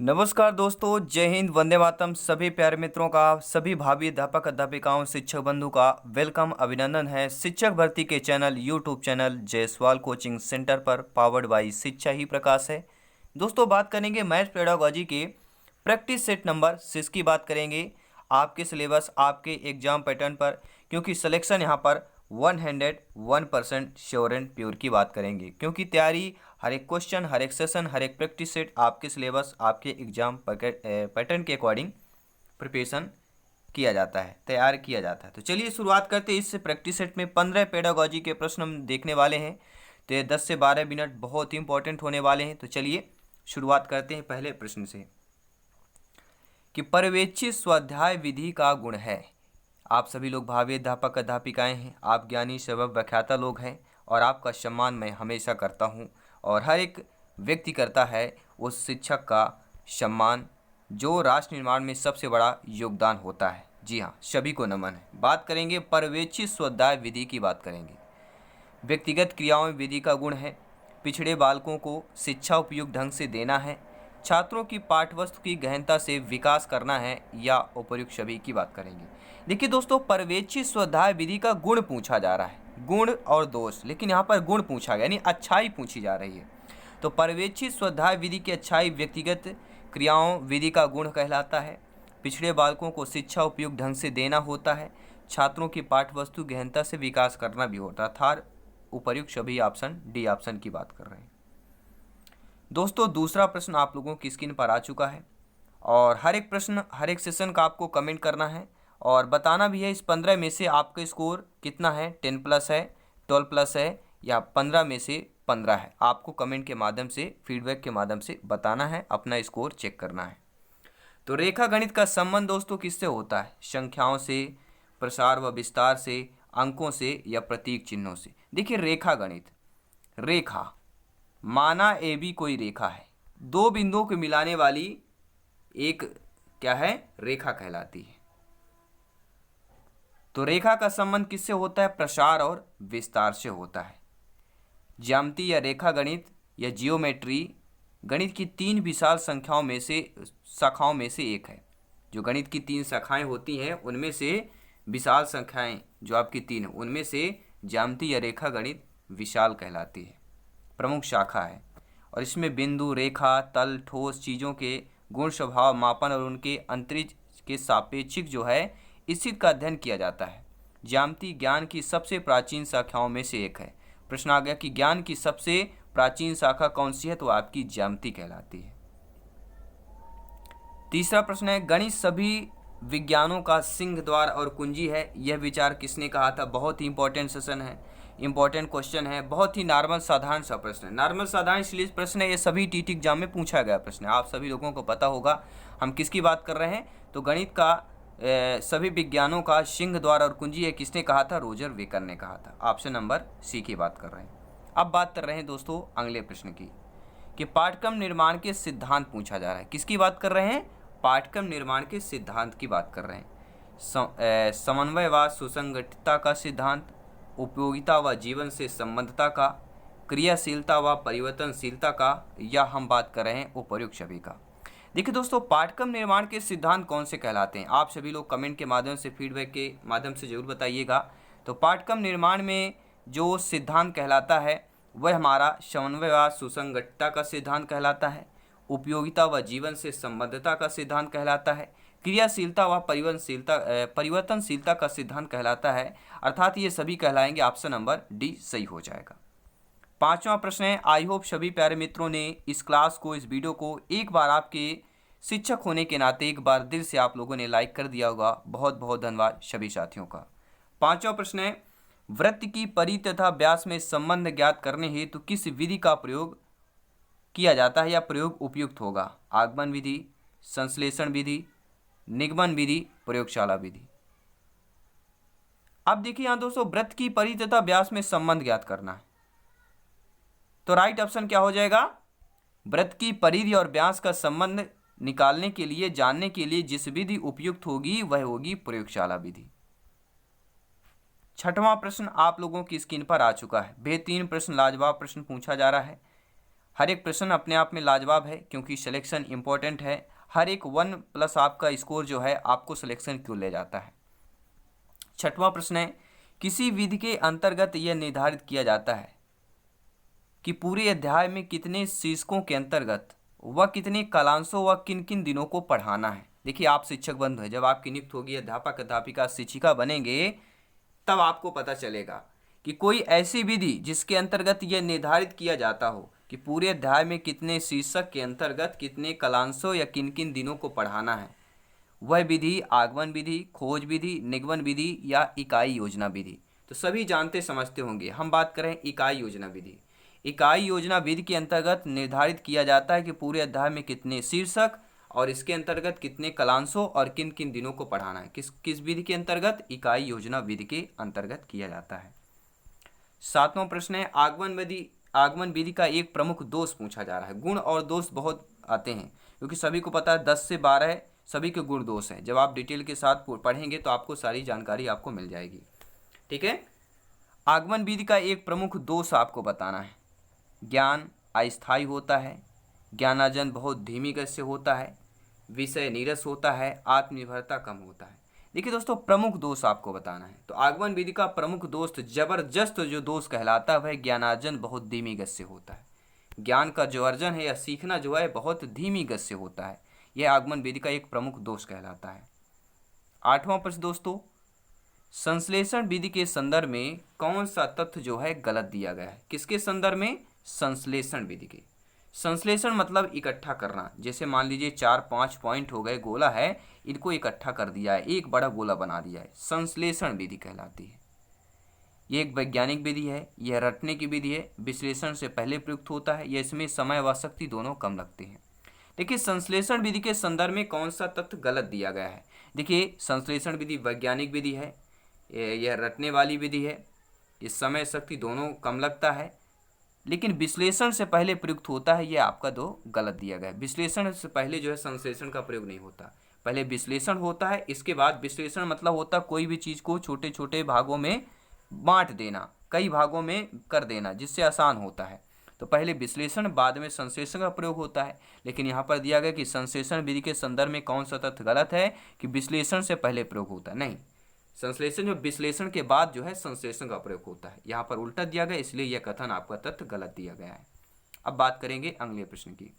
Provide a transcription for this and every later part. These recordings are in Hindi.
नमस्कार दोस्तों, जय हिंद, वंदे मातरम। सभी प्यारे मित्रों का, सभी भावी अध्यापक अध्यापिकाओं शिक्षक बंधु का वेलकम, अभिनंदन है शिक्षक भर्ती के channel YouTube channel Jaiswal coaching centre पर, पावर्ड बाई शिक्षा ही प्रकाश है। दोस्तों, बात करेंगे मैथ्स पेडागोजी के प्रैक्टिस सेट नंबर 6 की बात करेंगे आपके सिलेबस, आपके एग्जाम पैटर्न पर, क्योंकि सिलेक्शन यहाँ पर 101% श्योर एंड प्योर की बात करेंगे, क्योंकि तैयारी हर एक क्वेश्चन, हर एक सेशन, हर एक प्रैक्टिस सेट आपके सिलेबस, आपके एग्जाम पैटर्न के अकॉर्डिंग प्रिपरेशन किया जाता है, तैयार किया जाता है। तो चलिए शुरुआत करते हैं। इस प्रैक्टिस सेट में 15 पेडागोजी के प्रश्न हम देखने वाले हैं। तो ये 10 से 12 मिनट बहुत ही इंपॉर्टेंट होने वाले हैं। तो चलिए शुरुआत करते हैं पहले प्रश्न से कि पर्यवेक्षित स्वाध्याय विधि का गुण है। आप सभी लोग भावी अध्यापक अध्यापिकाएं हैं, आप ज्ञानी सबक व्याख्याता लोग हैं, और आपका सम्मान मैं हमेशा करता हूं, और हर एक व्यक्ति करता है उस शिक्षक का सम्मान जो राष्ट्र निर्माण में सबसे बड़ा योगदान होता है। जी हाँ, सभी को नमन है। बात करेंगे पर्यवेक्षित स्वाध्याय विधि की बात करेंगे। व्यक्तिगत क्रियाओं में विधि का गुण है। पिछड़े बालकों को शिक्षा उपयुक्त ढंग से देना है। छात्रों की पाठ्यवस्तु की गहनता से विकास करना है, या उपर्युक्त सभी की बात करेंगे। देखिए दोस्तों, पर्यवेक्षित स्वाध्याय विधि का गुण पूछा जा रहा है, गुण और दोष, लेकिन यहाँ पर गुण पूछा गया, यानी अच्छाई पूछी जा रही है। तो पर्यवेक्षित स्वाध्याय विधि की अच्छाई व्यक्तिगत क्रियाओं विधि का गुण कहलाता है। पिछड़े बालकों को शिक्षा उपयुक्त ढंग से देना होता है। छात्रों की पाठ्यवस्तु गहनता से विकास करना भी होता था। उपर्युक्त सभी ऑप्शन, डी ऑप्शन की बात कर रहे हैं। दोस्तों, दूसरा प्रश्न आप लोगों की स्क्रीन पर आ चुका है, और हर एक प्रश्न, हर एक सेशन का आपको कमेंट करना है और बताना भी है इस 15 में से आपका स्कोर कितना है, 10 प्लस है, 12 प्लस है, या 15 में से 15 है। आपको कमेंट के माध्यम से, फीडबैक के माध्यम से बताना है, अपना स्कोर चेक करना है। तो रेखा गणित का संबंध दोस्तों किससे होता है? संख्याओं से, प्रसार व विस्तार से, अंकों से, या प्रतीक चिन्हों से। देखिए, रेखा गणित, रेखा माना ए बी कोई रेखा है, दो बिंदुओं को मिलाने वाली एक क्या है? रेखा कहलाती है। तो रेखा का संबंध किससे होता है? प्रसार और विस्तार से होता है। ज्यामिति या रेखा गणित या जियोमेट्री गणित की 3 विशाल संख्याओं में से, शाखाओं में से एक है। जो गणित की 3 शाखाएं होती हैं उनमें से विशाल संख्याएं जो आपकी 3 हैं, उनमें से ज्यामिति या रेखा गणित विशाल कहलाती है, प्रमुख शाखा है। और इसमें बिंदु, रेखा, तल, ठोस चीज़ों के गुण स्वभाव, मापन और उनके अंतरिक्ष के सापेक्षिक जो है स्थिति का अध्ययन किया जाता है। ज्यामिति ज्ञान की सबसे प्राचीन शाखाओं में से एक है। प्रश्न आ गया कि ज्ञान की सबसे प्राचीन शाखा कौन सी है? तो आपकी ज्यामिति कहलाती है। तीसरा प्रश्न है, गणित सभी विज्ञानों का सिंह द्वार और कुंजी है, यह विचार किसने कहा था? बहुत ही इंपॉर्टेंट सेशन है, इंपॉर्टेंट क्वेश्चन है, बहुत ही नॉर्मल साधारण सा प्रश्न है। नॉर्मल साधारण इसलिए प्रश्न है, ये सभी टीटी एग्जाम में पूछा गया प्रश्न है, आप सभी लोगों को पता होगा हम किसकी बात कर रहे हैं। तो गणित का सभी विज्ञानों का सिंह द्वार और कुंजी है, किसने कहा था? रोजर बेकर ने कहा था। ऑप्शन नंबर सी की बात कर रहे हैं। अब बात कर रहे हैं दोस्तों अगले प्रश्न की, कि पाठ्यक्रम निर्माण के सिद्धांत पूछा जा रहा है। किसकी बात कर रहे हैं? पाठ्यक्रम निर्माण के सिद्धांत की बात कर रहे हैं। समन्वय व सुसंगठितता का सिद्धांत, उपयोगिता व जीवन से संबंधता का, क्रियाशीलता व परिवर्तनशीलता का, या हम बात कर रहे हैं उपर्युक्त सभी का। देखिए दोस्तों, पाठ्यक्रम निर्माण के सिद्धांत कौन से कहलाते हैं? आप सभी लोग कमेंट के माध्यम से, फीडबैक के माध्यम से जरूर बताइएगा। तो पाठ्यक्रम निर्माण में जो सिद्धांत कहलाता है वह हमारा समन्वय व सुसंगठितता का सिद्धांत कहलाता है, उपयोगिता व जीवन से संबद्धता का सिद्धांत कहलाता है, क्रियाशीलता व परिवर्तनशीलता का सिद्धांत कहलाता है। अर्थात ये सभी कहलाएंगे। ऑप्शन नंबर डी सही हो जाएगा। पांचवा प्रश्न है, आई होप सभी प्यारे मित्रों ने इस क्लास को, इस वीडियो को एक बार आपके शिक्षक होने के नाते एक बार दिल से आप लोगों ने लाइक कर दिया होगा। बहुत बहुत धन्यवाद सभी साथियों का। पांचवा प्रश्न है, वृत्त की परिधि तथा व्यास में संबंध ज्ञात करने हेतु किस विधि का प्रयोग किया जाता है या प्रयोग उपयुक्त होगा? आगमन विधि, संश्लेषण विधि, निगमन विधि, प्रयोगशाला विधि। अब देखिए यहां दोस्तों, वृत्त की परिधि तथा व्यास में संबंध ज्ञात करना है, तो राइट ऑप्शन क्या हो जाएगा? वृत्त की परिधि और व्यास का संबंध निकालने के लिए, जानने के लिए जिस विधि उपयुक्त होगी वह होगी प्रयोगशाला विधि। छठवां प्रश्न आप लोगों की स्क्रीन पर आ चुका है। बेहतरीन प्रश्न, लाजवाब प्रश्न पूछा जा रहा है। हर एक प्रश्न अपने आप में लाजवाब है क्योंकि सिलेक्शन इंपॉर्टेंट है। हर एक 1+ आपका स्कोर जो है आपको सिलेक्शन क्यों ले जाता है। छठवां प्रश्न है, किसी विधि के अंतर्गत यह निर्धारित किया जाता है कि पूरे अध्याय में कितने शीर्षकों के अंतर्गत व कितने कालांशों व किन किन दिनों को पढ़ाना है। देखिए आप शिक्षक बंधु है, जब आपकी नियुक्त होगी अध्यापक अध्यापिका शिक्षिका बनेंगे तब आपको पता चलेगा कि कोई ऐसी विधि जिसके अंतर्गत यह निर्धारित किया जाता हो कि पूरे अध्याय में कितने शीर्षक के अंतर्गत कितने कालांशों या किन किन दिनों को पढ़ाना है, वह विधि आगमन विधि, खोज विधि, निगमन विधि या इकाई योजना विधि। तो सभी जानते समझते होंगे। हम बात करें इकाई योजना विधि। इकाई योजना विधि के अंतर्गत निर्धारित किया जाता है कि पूरे अध्याय में कितने शीर्षक और इसके अंतर्गत कितने कालांशों और किन किन दिनों को पढ़ाना है। किस किस विधि के अंतर्गत? इकाई योजना विधि के अंतर्गत किया जाता है। सातवां प्रश्न है, आगमन विधि का एक प्रमुख दोष पूछा जा रहा है। गुण और दोष बहुत आते हैं क्योंकि सभी को पता है 10 से 12 सभी के गुण दोष हैं। जब आप डिटेल के साथ पढ़ेंगे तो आपको सारी जानकारी आपको मिल जाएगी। ठीक है, आगमन विधि का एक प्रमुख दोष आपको बताना है। ज्ञान अस्थायी होता है, ज्ञानार्जन बहुत धीमी गति से होता है, विषय नीरस होता है, आत्मनिर्भरता कम होता है। देखिए दोस्तों, प्रमुख दोष आपको बताना है। तो आगमन विधि का प्रमुख दोष, जबरदस्त जो दोष कहलाता है वह ज्ञानार्जन बहुत धीमी गति से होता है। ज्ञान का जो अर्जन है या सीखना जो है बहुत धीमी गति से होता है। यह आगमन विधि का एक प्रमुख दोष कहलाता है। आठवां प्रश्न दोस्तों, संश्लेषण विधि के संदर्भ में कौन सा तथ्य जो है गलत दिया गया है? किसके संदर्भ में? संश्लेषण विधि के। संश्लेषण मतलब इकट्ठा करना। जैसे मान लीजिए 4-5 पॉइंट हो गए, गोला है, इनको इकट्ठा कर दिया है, एक बड़ा गोला बना दिया है, संश्लेषण विधि कहलाती है। ये एक वैज्ञानिक विधि है, यह रटने की विधि है, विश्लेषण से पहले प्रयुक्त होता है, यह इसमें समय व शक्ति दोनों कम लगते हैं। देखिए संश्लेषण विधि के संदर्भ में कौन सा तथ्य गलत दिया गया है? देखिए संश्लेषण विधि वैज्ञानिक विधि है, यह रटने वाली विधि है, इस समय शक्ति दोनों कम लगता है, लेकिन विश्लेषण से पहले प्रयुक्त होता है, यह आपका दो गलत दिया गया है। विश्लेषण से पहले जो है संश्लेषण का प्रयोग नहीं होता, पहले विश्लेषण होता है, इसके बाद विश्लेषण मतलब होता है कोई भी चीज़ को छोटे छोटे भागों में बांट देना, कई भागों में कर देना जिससे आसान होता है। तो पहले विश्लेषण बाद में संश्लेषण का प्रयोग होता है। लेकिन यहाँ पर दिया गया कि संश्लेषण विधि के संदर्भ में कौन सा तथ्य गलत है कि विश्लेषण से पहले प्रयोग होता है। नहीं, संश्लेषण जो विश्लेषण के बाद जो है संश्लेषण का प्रयोग होता है। यहाँ पर उल्टा दिया गया, इसलिए यह कथन आपका तथ्य गलत दिया गया है। अब बात करेंगे अगले प्रश्न की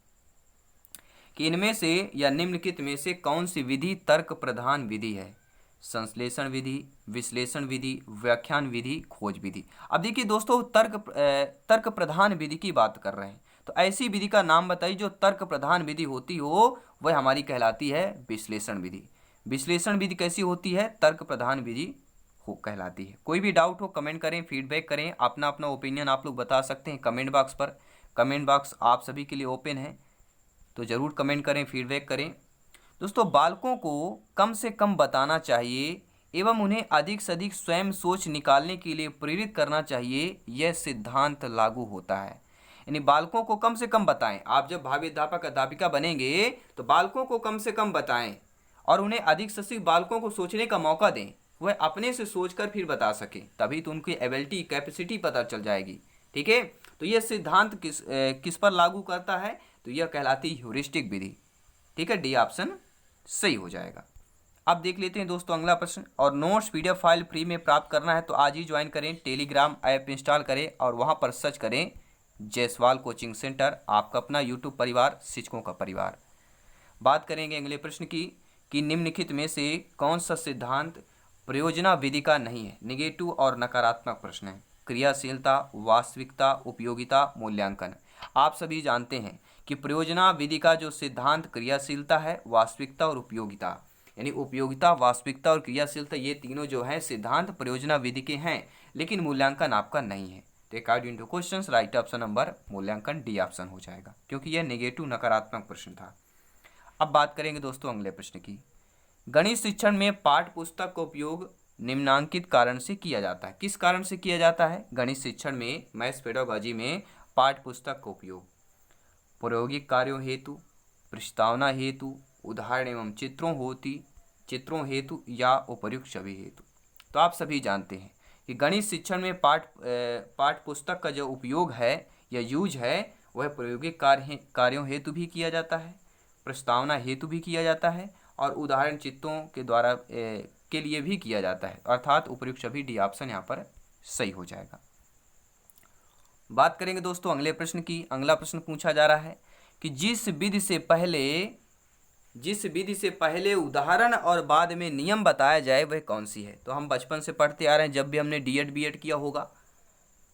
कि इनमें से या निम्नलिखित में से कौन सी विधि तर्क प्रधान विधि है? संश्लेषण विधि, विश्लेषण विधि, व्याख्यान विधि, खोज विधि। अब देखिए दोस्तों, तर्क प्रधान विधि की बात कर रहे हैं, तो ऐसी विधि का नाम बताइए जो तर्क प्रधान विधि होती हो, वह हमारी कहलाती है विश्लेषण विधि। विश्लेषण विधि कैसी होती है? तर्क प्रधान विधि हो कहलाती है। कोई भी डाउट हो कमेंट करें, फीडबैक करें, अपना अपना ओपिनियन आप लोग बता सकते हैं कमेंट बॉक्स पर। कमेंट बॉक्स आप सभी के लिए ओपन है, तो ज़रूर कमेंट करें, फीडबैक करें। दोस्तों, बालकों को कम से कम बताना चाहिए एवं उन्हें अधिक से अधिक स्वयं सोच निकालने के लिए प्रेरित करना चाहिए, यह सिद्धांत लागू होता है। यानी बालकों को कम से कम बताएं। आप जब भावी अध्यापक अध्यापिका बनेंगे तो बालकों को कम से कम बताएं और उन्हें अधिक से अधिक बालकों को सोचने का मौका दें, वह अपने से सोचकर फिर बता सकें, तभी तो उनकी एबिलिटी कैपेसिटी पता चल जाएगी। ठीक है, तो यह सिद्धांत किस पर लागू करता है? तो यह कहलाती है ह्यूरिस्टिक विधि। ठीक है, डी ऑप्शन सही हो जाएगा। अब देख लेते हैं दोस्तों अगला प्रश्न। और नोट्स पीडीएफ फाइल फ्री में प्राप्त करना है तो आज ही ज्वाइन करें, टेलीग्राम ऐप इंस्टॉल करें और वहां पर सर्च करें जायसवाल कोचिंग सेंटर, आपका अपना यूट्यूब परिवार, शिक्षकों का परिवार। बात करेंगे अगले प्रश्न की कि निम्नलिखित में से कौन सा सिद्धांत प्रयोजना विधि का नहीं है? निगेटिव और नकारात्मक प्रश्न है। क्रियाशीलता, वास्तविकता, उपयोगिता, मूल्यांकन। आप सभी जानते हैं कि प्रयोजना विधि का जो सिद्धांत क्रियाशीलता है, वास्तविकता और उपयोगिता, यानी उपयोगिता, वास्तविकता और क्रियाशीलता, ये तीनों जो हैं सिद्धांत प्रयोजना विधि के हैं, लेकिन मूल्यांकन आपका नहीं है। तो according to question right option number मूल्यांकन डी ऑप्शन हो जाएगा, क्योंकि यह नेगेटिव नकारात्मक प्रश्न था। अब बात करेंगे दोस्तों अगले प्रश्न की। गणित शिक्षण में पाठ्य पुस्तक का उपयोग निम्नांकित कारण से किया जाता है। किस कारण से किया जाता है? गणित शिक्षण में, मैथ्स पेडागोजी में पाठ्य पुस्तक का उपयोग प्रायोगिक कार्यों हेतु, प्रस्तावना हेतु, उदाहरण एवं चित्रों हेतु या उपर्युक्त छवि हेतु। तो आप सभी जानते हैं कि गणित शिक्षण में पाठ्य पुस्तक का जो उपयोग है या यूज है वह प्रायोगिक कार्यों हेतु भी किया जाता है, प्रस्तावना हेतु भी किया जाता है और उदाहरण चित्रों के द्वारा के लिए भी किया जाता है। अर्थात उपर्युक्त सभी डी ऑप्शन यहाँ पर सही हो जाएगा। बात करेंगे दोस्तों अगले प्रश्न की। अगला प्रश्न पूछा जा रहा है कि जिस विधि से पहले उदाहरण और बाद में नियम बताया जाए वह कौन सी है। तो हम बचपन से पढ़ते आ रहे हैं, जब भी हमने डीएड बीएड किया होगा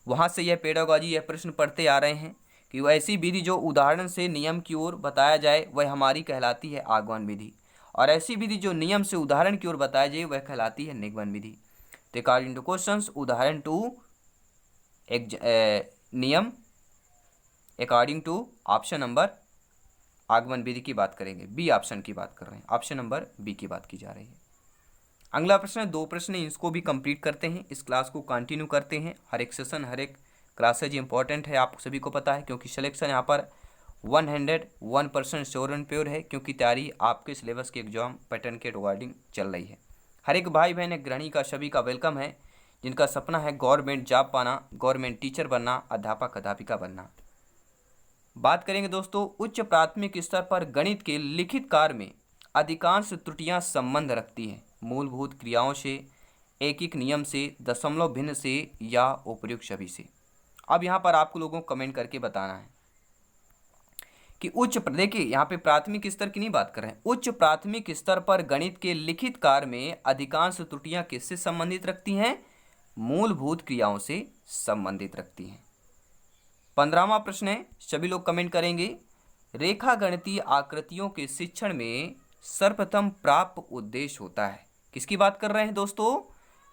वहाँ से यह पेडागॉजी यह प्रश्न पढ़ते आ रहे हैं कि वह ऐसी विधि जो उदाहरण से नियम की ओर बताया जाए वह हमारी कहलाती है आगमन विधि, और ऐसी विधि जो नियम से उदाहरण की ओर बताया जाए वह कहलाती है निगमन विधि। तो अकॉर्डिंग टू क्वेश्चन उदाहरण टू नियम अकॉर्डिंग टू ऑप्शन नंबर आगमन विधि की बात करेंगे। बी ऑप्शन की बात कर रहे हैं, ऑप्शन नंबर बी की बात की जा रही है। अगला प्रश्न है, 2 प्रश्न इसको भी कंप्लीट करते हैं, इस क्लास को कंटिन्यू करते हैं। हर एक सेशन हर एक क्लासेज इंपॉर्टेंट है, आप सभी को पता है, क्योंकि सिलेक्शन यहाँ पर 101% श्योर एंड प्योर है, क्योंकि तैयारी आपके सिलेबस के एग्जाम पैटर्न के रिगार्डिंग चल रही है। हर एक भाई बहन एक गृहिणी का सभी का वेलकम है, जिनका सपना है गवर्नमेंट जॉब पाना, गवर्नमेंट टीचर बनना, अध्यापक अध्यापिका बनना। बात करेंगे दोस्तों उच्च प्राथमिक स्तर पर गणित के लिखित कार्य में अधिकांश त्रुटियां संबंध रखती हैं मूलभूत क्रियाओं से, एक नियम से, दशमलव भिन्न से या उपर्युक्त सभी से। अब यहाँ पर आपको लोगों को कमेंट करके बताना है कि देखिए यहाँ पे प्राथमिक स्तर की नहीं बात कर रहे हैं, उच्च प्राथमिक स्तर पर गणित के लिखित कार्य में अधिकांश त्रुटियां किससे संबंधित रखती हैं? मूलभूत क्रियाओं से संबंधित रखती हैं। 15वां प्रश्न है, सभी लोग कमेंट करेंगे, रेखा गणितीय आकृतियों के शिक्षण में सर्वप्रथम प्राप्त उद्देश्य होता है। किसकी बात कर रहे हैं दोस्तों?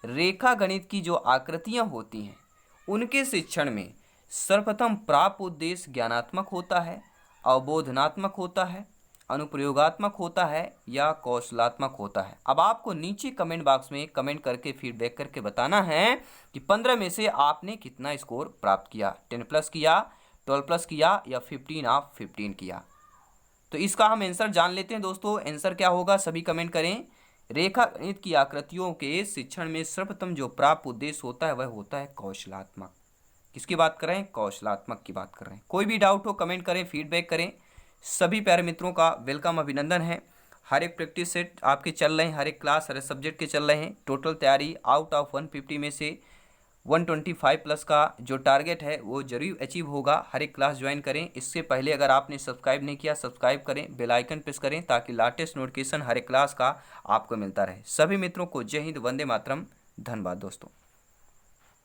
रेखा गणित की जो आकृतियां होती हैं उनके शिक्षण में सर्वप्रथम प्राप्त उद्देश्य ज्ञानात्मक होता है, अवबोधनात्मक होता है, अनुप्रयोगात्मक होता है या कौशलात्मक होता है। अब आपको नीचे कमेंट बॉक्स में कमेंट करके फीडबैक करके बताना है कि 15 में से आपने कितना स्कोर प्राप्त किया, 10 प्लस किया, 12 प्लस किया या 15 ऑफ 15 किया। तो इसका हम आंसर जान लेते हैं दोस्तों। आंसर क्या होगा, सभी कमेंट करें। रेखा गणित की आकृतियों के शिक्षण में सर्वप्रथम जो प्राप्त उद्देश्य होता है वह होता है कौशलात्मक। किसकी बात कर रहे हैं? कौशलात्मक की बात कर रहे हैं। कोई भी डाउट हो कमेंट करें, फीडबैक करें। सभी प्यारे मित्रों का वेलकम, अभिनंदन है। हर एक प्रैक्टिस सेट आपके चल रहे हैं, हर एक क्लास हर एक सब्जेक्ट के चल रहे हैं। टोटल तैयारी आउट ऑफ 150 में से 125 प्लस का जो टारगेट है वो जरूर अचीव होगा। हर एक क्लास ज्वाइन करें। इससे पहले अगर आपने सब्सक्राइब नहीं किया सब्सक्राइब करें, बेल आइकन प्रेस करें ताकि लेटेस्ट नोटिफिकेशन हर एक क्लास का आपको मिलता रहे। सभी मित्रों को जय हिंद, वंदे मातरम, धन्यवाद दोस्तों।